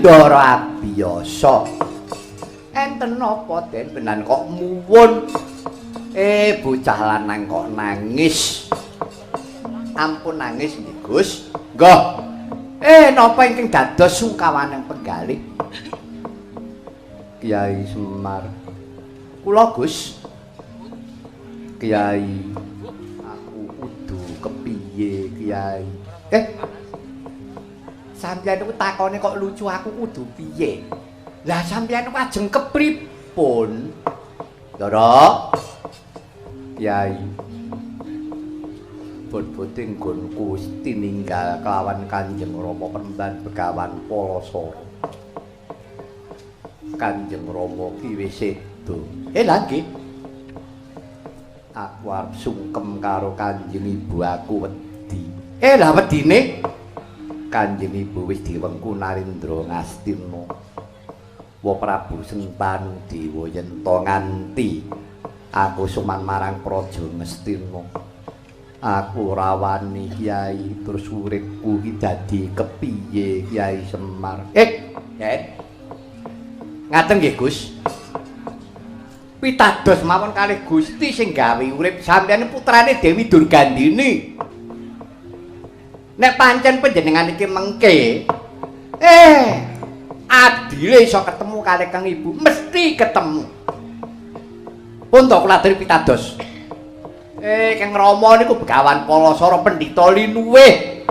Ndara abiyasa. Enten napa Den benan kok muwun? Bocah lanang kok nangis. Ampun nangis nggih, Gus. Nggih. Napa ingkang dados sungkawaning penggalih? Kyai Semar. Kula, Gus. Kyai, aku kudu kepiye, Kyai? Sampeyan niku takone kok lucu aku kudu piye? Lah sampeyan niku ajeng kepripun? Ndara. Kyai. Bot-bote nggonku tininggal kelawan Kanjeng Rama Peremban Begawan Palasara. Kanjeng Rama ki wis sedo. Lah nggih. Aku arep sungkem karo Kanjeng Ibu aku wedi. Lah wedine Kanjeng Ibu wis diwengku Narendra Ngastina. Wa Prabu Sentanu Dewa yen to nganti aku suman marang Praja Ngastina. Aku rawani Kyai terus uripku iki dadi kepiye Kyai Semar. Ngaten nggih Gus. Pitados mawon kalih Gusti sing gawe urip sampeyan putrane Dewi Durgandini. Nek pancen panjenengan iki mengke adile iso ketemu kalih Kang Ibu, mesti ketemu. Pun to kula aturi pitados. Kang Rama niku Begawan Palasara Pendhita Linuwih.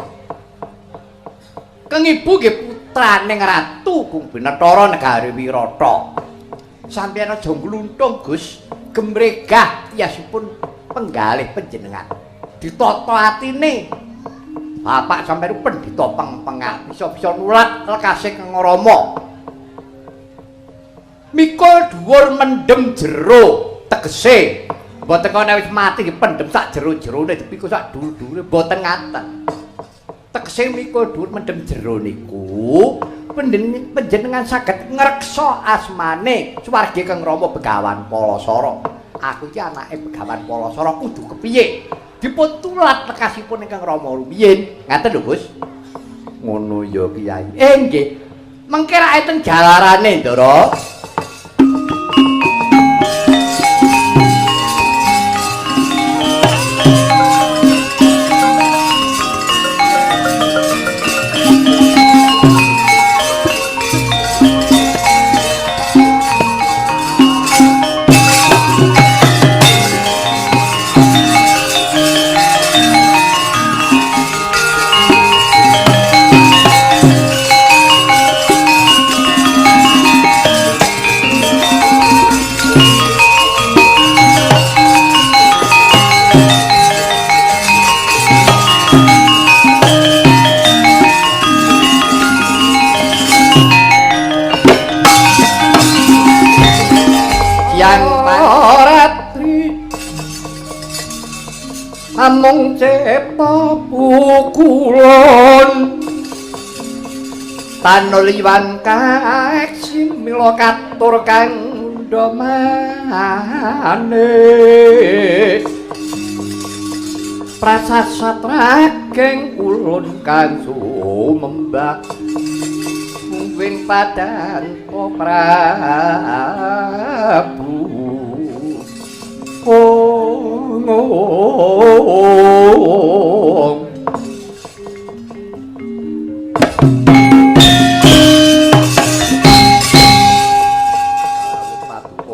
Kang Ibu nggih putraning Ratu Gung Binathara Negari Wirata. Sampeyan aja ngluntung, Gus. Gemregah yasipun penggalih panjenengan. Ditata atine. Bapak sampeyan pendhita pengpengat bisa-bisa nulat lekase Kang Rama. Mikul dhuwur mendem jero tegese mboten kok nek wis mati pendem sak jero-jerone dipikul sak dhuwur-dhuwure mboten ngaten. Tegese mikul dhuwur mendem jero niku panjenengan saged ngreksa asmane swarge Kang Rama Begawan Palasara. Aku iki anake Begawan Palasara kudu kepiye? Dipun tulat lekasipun ingkang Rama rumiyin. Ngaten lho, Gus. Ngono ya, Kyai. Nggih. Mengke ra enten jalarane, Ndara. Amung cepa pukulon tanuliwan kaeksi mila katur kang domane prasasatrageng ulun kang sumembak mungkin padan Prabu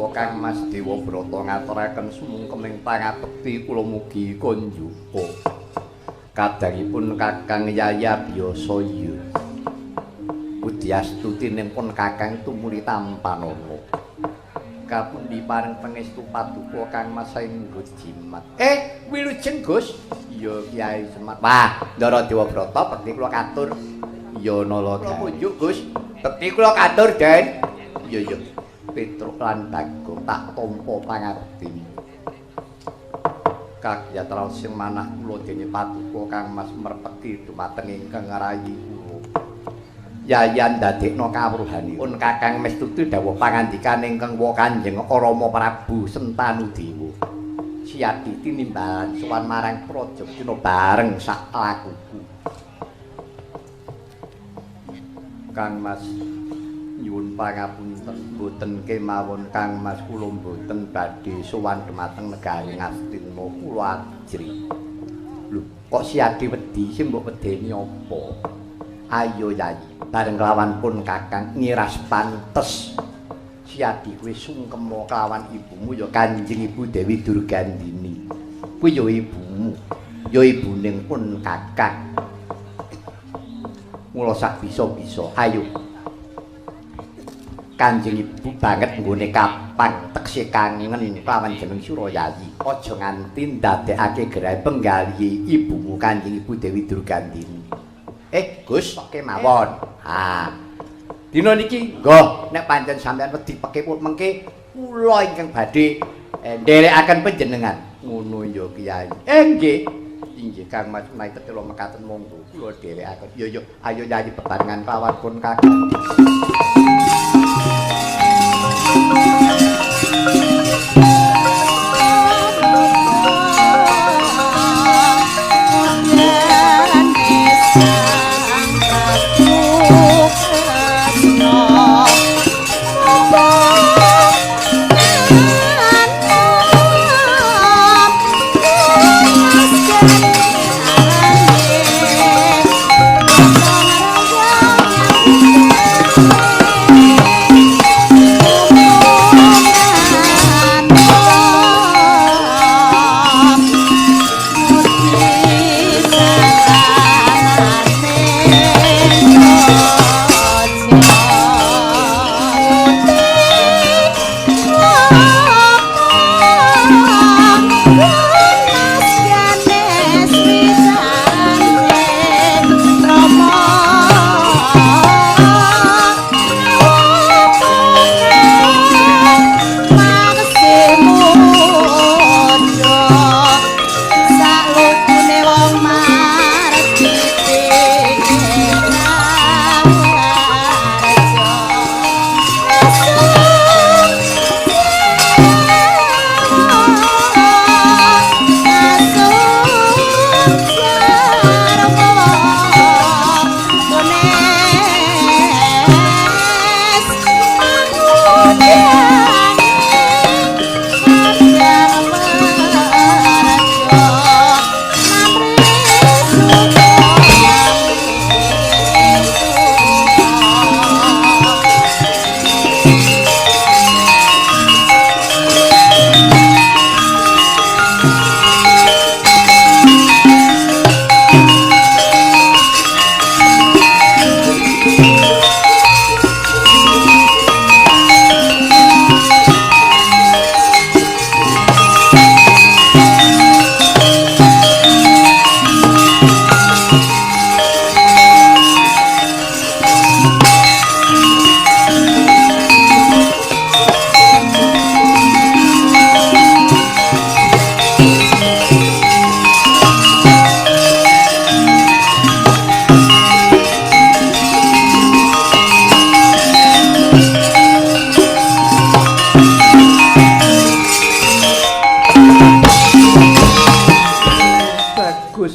Kang Mas Dewa Brata ngaturaken sumungkeming pangabekti kula mugi konjupa kadangipun Kakang Yaya Byasaya Budiastutine pun Kakang tumuli tampanana kapundi pareng pangestu paduka Kang Mas saengga jimat. Wilujeng Gus. Iya Kyai Semar. Wah, Ndara Dewa Brata bekti kula katur. Iya nala munjuk Gus. Bekti kula katur, Den. Iya. Petruk lan Bagong tak tampa pangabdi. Kagyatra sing manah kula dene paduka Kang Mas merpeti dumateng ingkang rayi kula. Yayan dadekno kawruhanipun Kakang Mestuti dawuh pangandikan ingkang wa Kanjeng Rama Prabu Sentanu Dewa. Siati tinimbalan sowan marang Prajaktina bareng sak lakuku. Kang Mas nyuwun pangapunten mboten kemawon Kang Mas kula mboten badhe sowan dhumateng negari Ngastina kula ajri. Lho, kok Siati wedi sing mbok wedeni apa? Ayo Yayi, bareng kelawan pun Kakang ngiras pantes. Siati kuwi sungkema kelawan ibumu ya Kanjeng Ibu Dewi Durgandini. Kuwi ya ibumu, ya ibuning pun Kakang. Mula sak bisa-bisa, ayo. Kanjeng Ibu banget nggone kapang tekse kangen kelawan jeneng Surayayi. Aja nganti ndadekake gerai penggali ibumu Kanjeng Ibu Dewi Durgandini. Gus, kemawon. Dina niki nggih nek pancen sampean wedi pekipun mengke kula ingkang badhe nderekaken panjenengan. Ngono ya Kyai. Nggih. Inggih Kang Mas menawi tetelo mekaten monggo kula dherekaken. Yo ayo Yayi bebarengan kelawan pun Kakang.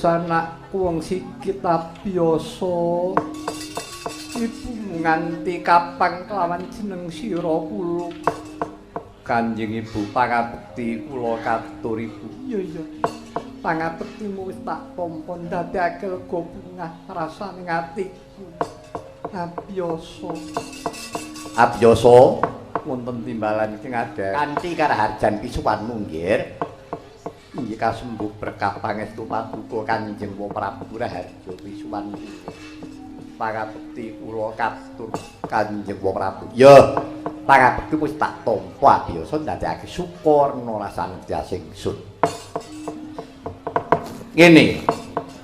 Anakku wong sikit abiyasa. Ibu nganti kapang kelawan jeneng sira kula. Kanjeng Ibu pangabekti kula katur Ibu. Iya. Pangabektimu wis tak tampa ndadekake lega bungah rasaning atiku. Abiyasa wonten timbalan sing ada kanthi karaharjan pisuwanmu nggih. Inggih kasembuh berkah pangestu paduka Kanjeng Prabu Raharja Wisuwanto. Pangabekti kula katur Kanjeng Prabu. Ya, Pangabekti wis tak tampa biasa ndadekake syukur rasane tiasing ingsun. Ngene,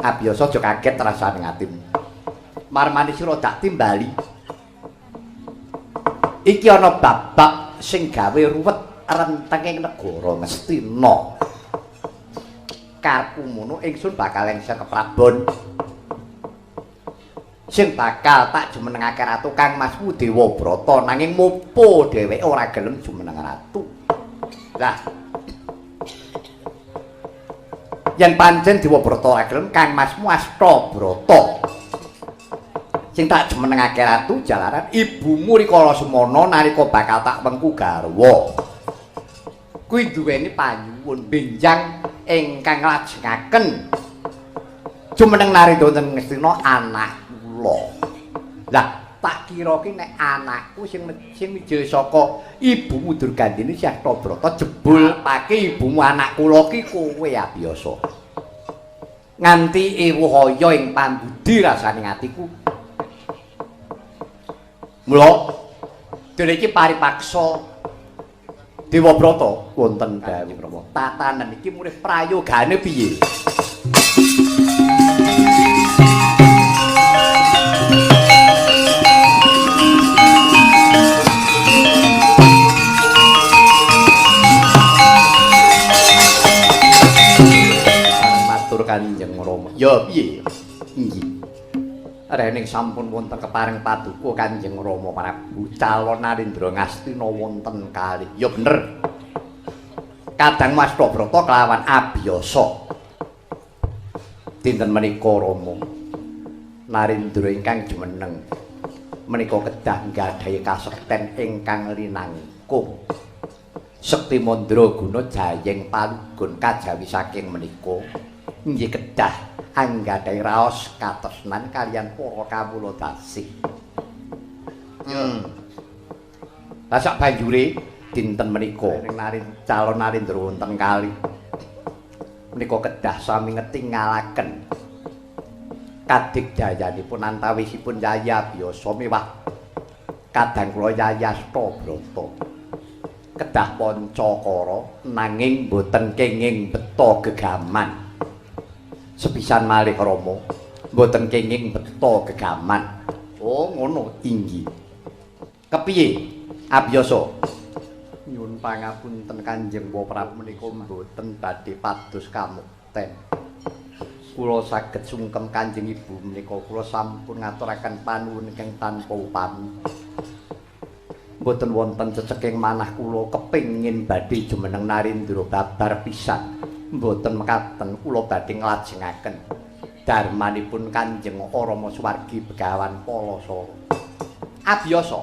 biasa aja kaget rasane atimu. Marmane sira dak timbali. Iki ana babak sing gawe ruwet rentenging negara Ngastina. Karepku mono ingsun bakal lengser ke Prabon. Sing bakal tak jumenengake ratu Kang Masmu Dewabrata nanging mopo dheweke ora gelem jumeneng ratu. Lah yen pancen Dewabrata ora gelem Kang Masmu Astabrata sing tak jumenengake ratu jalaran ibumu rikala semana nalika bakal tak wengku garwa. Kuwi duweni panyuwun benjang ingkang lajengaken jumeneng narendra wonten Ngastina anak lah tak kira ki nek anakku sing mijil saka ibumu Durgandini Si Astabrata jebul pake ibumu anak kula ki kowe biasa. Nganti ewuhaya ing pambudi rasane atiku. Mula dene iki paripaksa Dewabrata wonten dawuh Rama. Tatanan iki mulih prayogane piye? Kanjeng Rama. Ya piye? Inggih. Rening sampun wonten keparing paduka Kanjeng Rama Prabu calon Narendra Ngastina wonten kalih. Ya bener. Kadang Mas Astabrata kelawan abiyasa. Dinten menika Rama Narendra ingkang jumeneng menika kedah nggadahi kasekten ingkang linangkung. Sekti mandra guna jayeng palugun kajawi saking menika inggih kedah anggadhahi raos katresnan kaliyan para kawula dasih. Lah sak banjure dinten menika calon Narendra wonten kalih menika kedah sami ngetingalaken kadigdayanipun antawisipun Yaya biasa miwah kadang kula Yaya Astabrata kedah pancakara nanging boten kenging beta gegaman. Sepisan malih Rama mboten kenging beta gegaman. Oh ngono inggih. Kepiye? Abiyasa. Nyuwun pangapunten Kanjeng Prabu menika mboten badhe pados kamukten. Kula saged sungkem Kanjeng Ibu menika kula sampun ngaturaken panuwun ingkang tanpa upami. Mboten wonten ceceking manah kula kepingin badhe jumeneng Narendra babar pisan. Mboten mekaten kula badhe nglajengaken darmanipun Kanjeng Rama Suwargi Begawan Palasara. Abiyasa,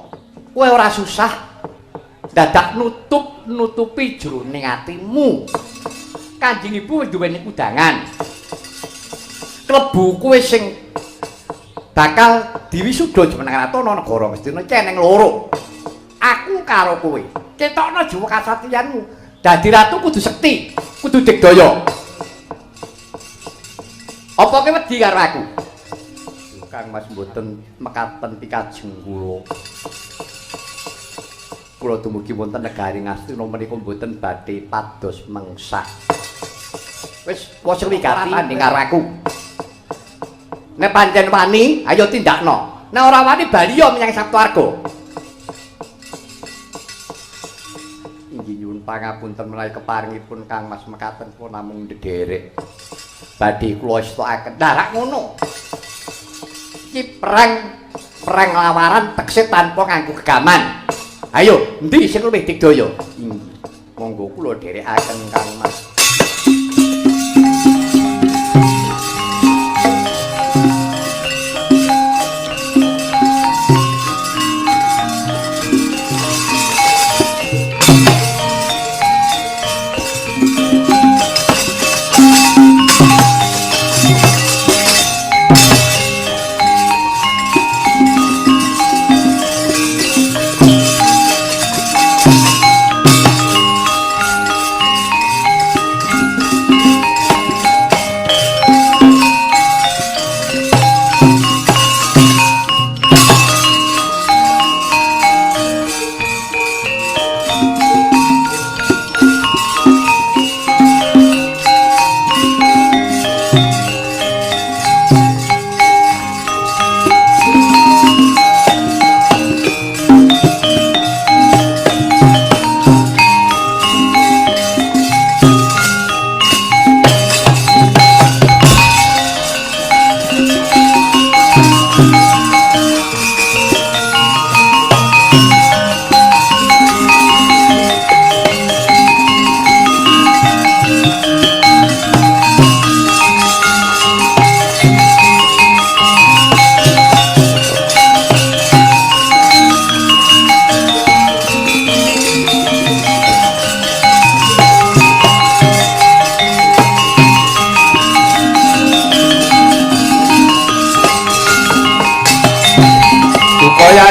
kowe ora susah dadak nutupi jroning atimu. Kanjeng Ibu wis duweni kudangan. Klebu kowe sing bakal diwisuda jumeneng ratu ana negara Ngastina ceneng loro. Aku karo kowe. Ketokno jiwa kasatriyanmu. Dadi ratu kudu sekti. Kudu digdaya. Apa kowe wedi karo aku? Kang Mas mboten mekaten pikajeng kula. Kula dumugi wonten negari Ngastina menika mboten badhe pados mengsah. Wis wigati ning karo aku. Nek pancen wani, ayo tindakno. Nek ora wani bali yo menyang Saptawarga. Pangapunten menawi keparingipun Kang Mas mekaten kula namung ndederek badhe kula istokaken. Darak ngono. Iki perang lawaran tekse tanpa nganggo gegaman. Ayo, endi sing luwih digdaya? Monggo kula dherekaken Kang Mas.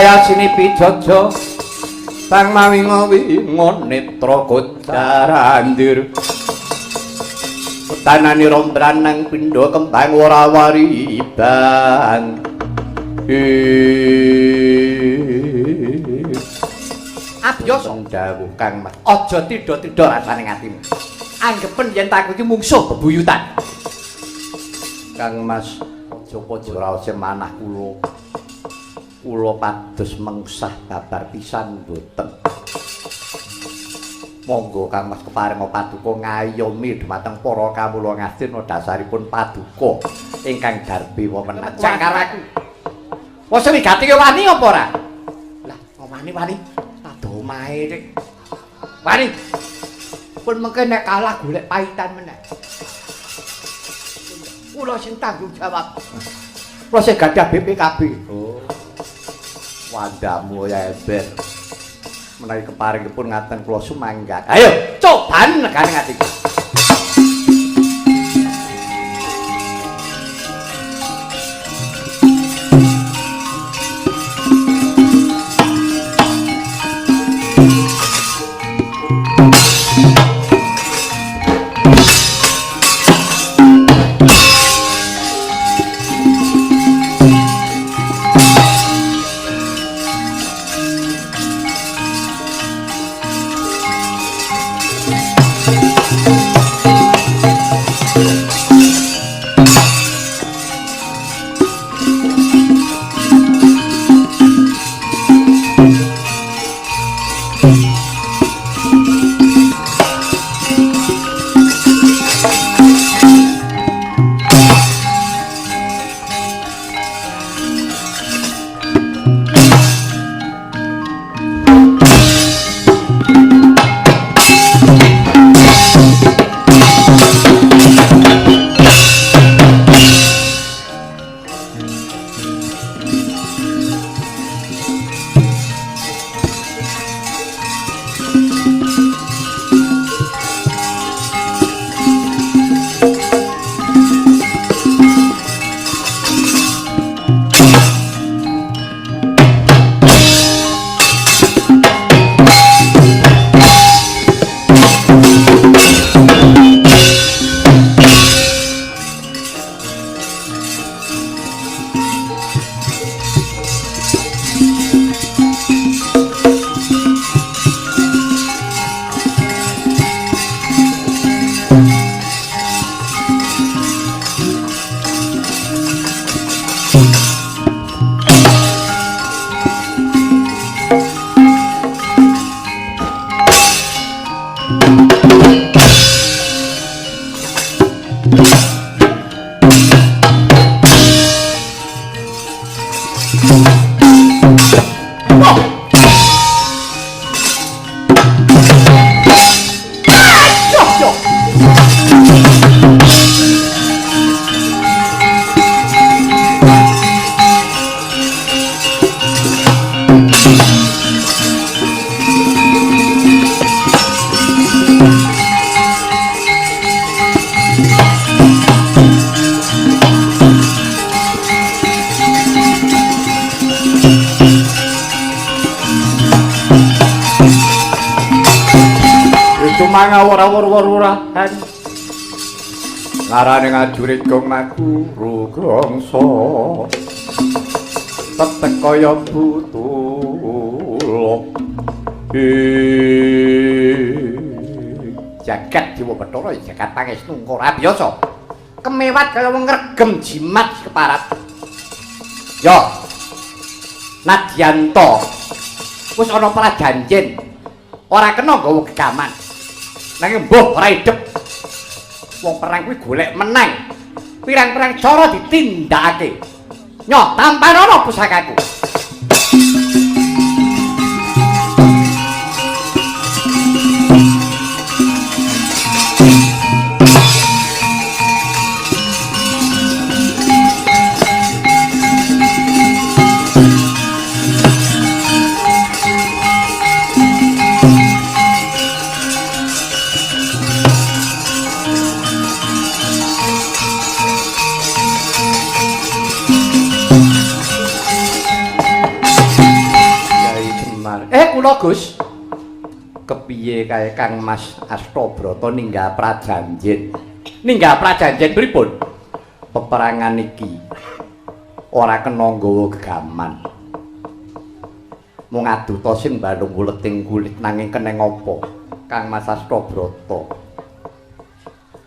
yasini pijojo sang mawinga-winga netra kocarandir tanani rombran nang pindha kembang ora wari bang abyo song dawuh Kang Mas aja tida-tida rasane atimu anggepen yen tak iki mungsuh bebuyutan Kang Mas aja raos manah kula pados mengsah babar pisan mboten monggo Kang Mas keparing paduka ngayomi dhumateng para kawula ngastina dasaripun paduka ingkang darbe wewenang karo aku wis wigati wani apa ora lah wani ado omahe Dik wani pun mengke nek kalah golek paitan meneh kula sing tanggung jawab kula sing gadah BPKB oh wandamu ya ember menawi keparingipun ngaten kula sumanggat ayo coban negane atiku mangawur-awur-awurahan larane ngajurit gong maguru grangsa tetek kaya butuh jagat Dewa Bathara jagat pangesnu ora biasa kemewat kaya wong ngregem jimat keparat yo Nadyanto wis ana prajanjen ora kena nggawa gegaman nanging mbuh ora idep wong perang kuwi golek menang pirang-pirang cara ditindakake nyoh tampanono pusakaku kula Gus. Kepiye kae Kang Mas Astabrata ninggal prajanjen? Ninggal prajanjen pripun? Peperangan iki ora kena nggawa gegaman. Mung aduta sing balung wuleting kulit nanging keneng apa? Kang Mas Astabrata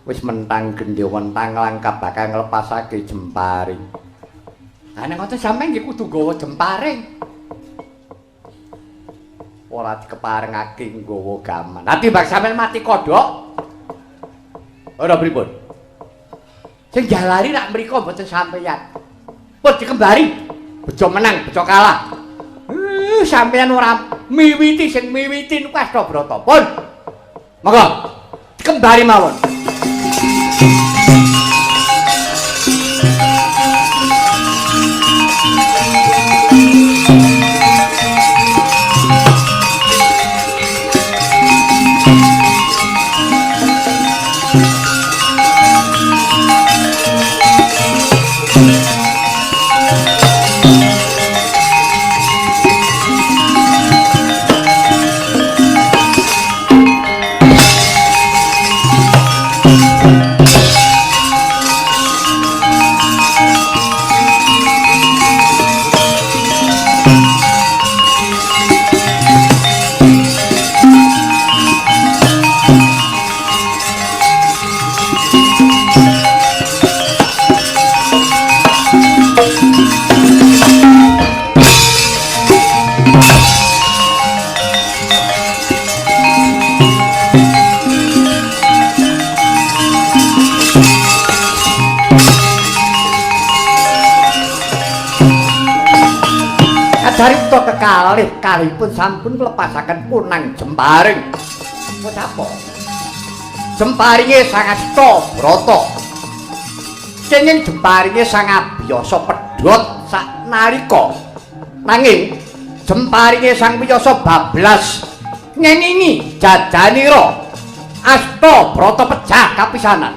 wis mentang gendhe wentang langkap bakal nglepasake Jemparing. Lah nek ngoten sampeyan nggih kudu nggawa Jemparing. Ora dikeparengake nggawa gaman. Lah timbang sampeyan mati kodhok. Ora pripun? Sing jalari rak mriko mboten sampeyan. Pun dikembari. Bejo menang, bejo kalah. Sampeyan ora miwiti sing miwiti niku Astabrata. Pun. Monggo dikembari mawon. Carita kekalih kalihipun sampun nglepasaken punang Jemparing. Wes apa? Jemparinge Sang Astabrata. Kenging Jemparinge Sang Abiyasa pedhot sak nalika. Nanging Jemparinge Sang Wiyasa bablas ngengingi jajanira. Astabrata pejah kapisanan.